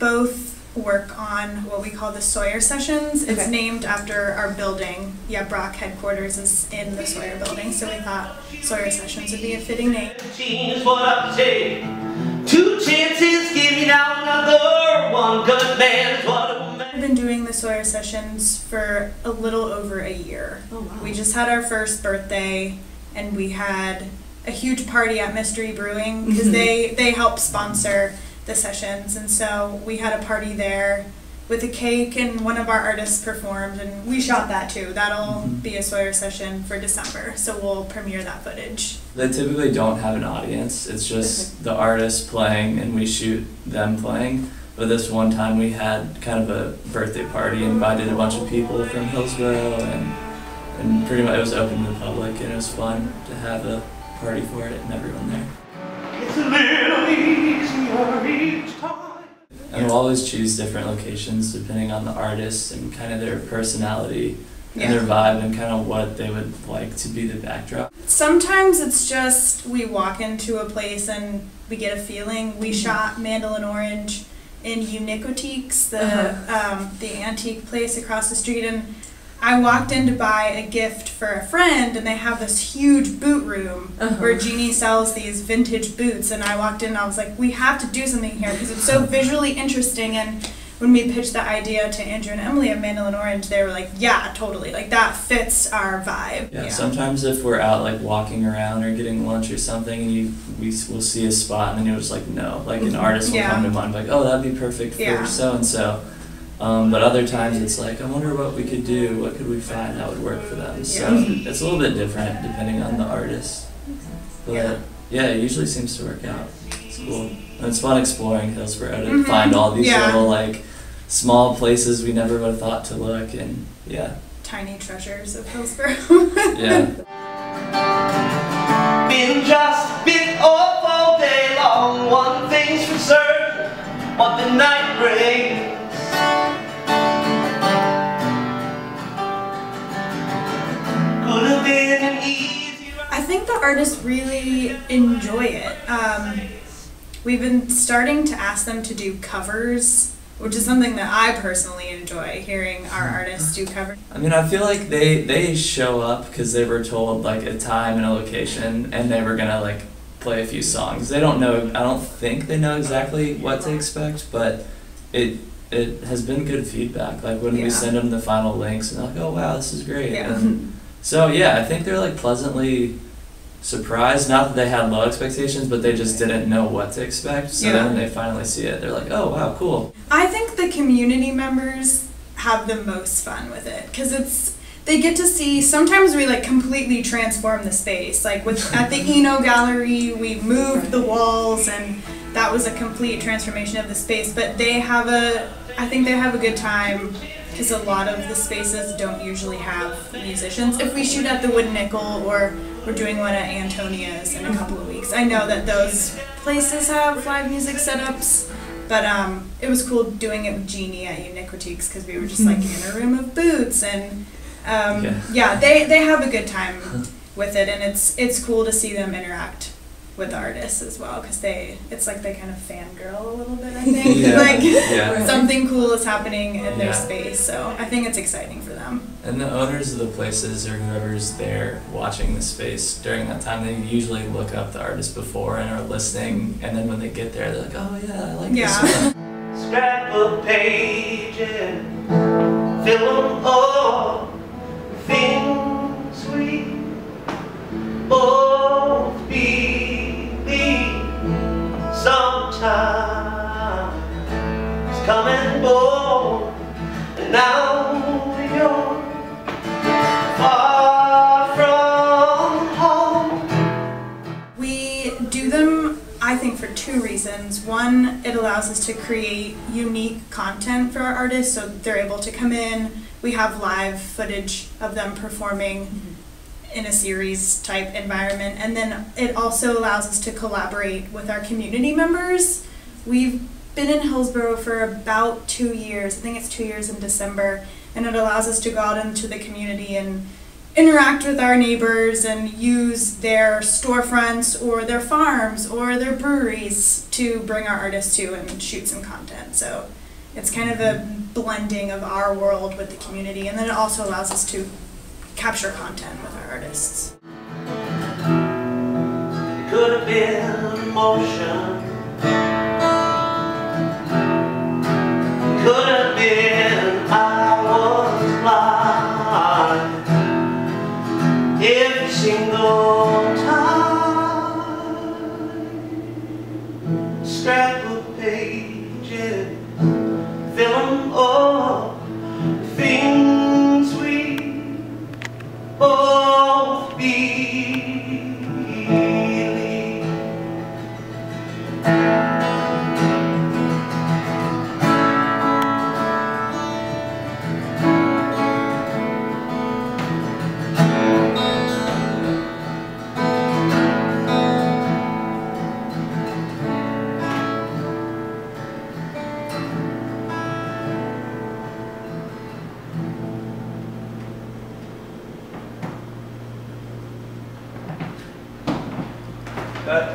both work on what we call the Sawyer Sessions. It's named after our building. Yeah, Brock headquarters is in the Sawyer building, so we thought Sawyer Sessions would be a fitting name. Is what I say. 2 chances, give me now another. 1 good man is what a woman. We've been doing the Sawyer Sessions for a little over a year. Oh, wow. We just had our first birthday, and we had a huge party at Mystery Brewing because they help sponsor the sessions, and so we had a party there with a cake, and one of our artists performed, and we shot that too. That'll be a Sawyer Session for December, so we'll premiere that footage. They typically don't have an audience. It's just the artist playing and we shoot them playing. But this one time we had kind of a birthday party, invited a bunch of people from Hillsborough, and pretty much it was open to the public, and it was fun to have a party for it and everyone there. It's a little easier each time. And we'll always choose different locations depending on the artist and kind of their personality and their vibe and kind of what they would like to be the backdrop. Sometimes it's just we walk into a place and we get a feeling. We shot Mandolin Orange in Unicotiques, the antique place across the street, and I walked in to buy a gift for a friend, and they have this huge boot room where Jeannie sells these vintage boots, and I walked in and I was like, we have to do something here because it's so visually interesting. And when we pitched the idea to Andrew and Emily of Mandolin Orange, they were like, yeah, totally, like that fits our vibe. Yeah, sometimes if we're out like walking around or getting lunch or something, and we'll see a spot and then you're just like, no, like an artist will come to mind, like, oh, that'd be perfect for so-and-so. But other times it's like, I wonder what we could do, what could we find that would work for them. So it's a little bit different depending on the artist. But yeah, it usually seems to work out. It's cool. And it's fun exploring Hillsborough to find all these little like small places we never would have thought to look, and tiny treasures of Hillsborough. Been just bit off all day long. One thing's for certain, what the night brings. Could have been an easier. I think the artists really enjoy it. We've been starting to ask them to do covers, which is something that I personally enjoy, hearing our artists do covers. I mean, I feel like they show up because they were told like a time and a location, and they were gonna like play a few songs. They don't know, I don't think they know exactly what to expect, but it has been good feedback. Like when we send them the final links, and they're like, oh wow, this is great. And so I think they're like pleasantly surprised. Not that they had low expectations, but they just didn't know what to expect. So then when they finally see it, they're like, oh wow, cool. I think the community members have the most fun with it because they get to see, sometimes we like completely transform the space. Like at the Eno Gallery, we moved the walls, and that was a complete transformation of the space. But I think they have a good time because a lot of the spaces don't usually have musicians. If we shoot at the Wooden Nickel, or we're doing one at Antonia's in a couple of weeks, I know that those places have live music setups, but it was cool doing it with Jeannie at Unicotiques because we were just like in a room of boots, and they have a good time with it, and it's cool to see them interact with the artists as well, because it's like they kind of fangirl a little bit, I think. Something cool is happening in their space, so I think it's exciting for them. And the owners of the places, or whoever's there watching the space during that time, they usually look up the artist before and are listening, and then when they get there, they're like, oh yeah, I like this one. Scrapbook pages, fill them all, things we both believe. Sometime it's coming home, and now you're far from home. We do them, I think, for 2 reasons. One, it allows us to create unique content for our artists, so they're able to come in. We have live footage of them performing in a series type environment, and then it also allows us to collaborate with our community members. We've been in Hillsborough for about 2 years, I think it's 2 years in December, and it allows us to go out into the community and interact with our neighbors and use their storefronts or their farms or their breweries to bring our artists to and shoot some content. So it's kind of a blending of our world with the community, and then it also allows us to capture content with our artists. It could have been emotion. It could have been I was blind. Every single time, scrapbook pages, fill 'em up, things we both believe.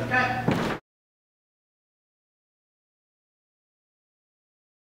Cut.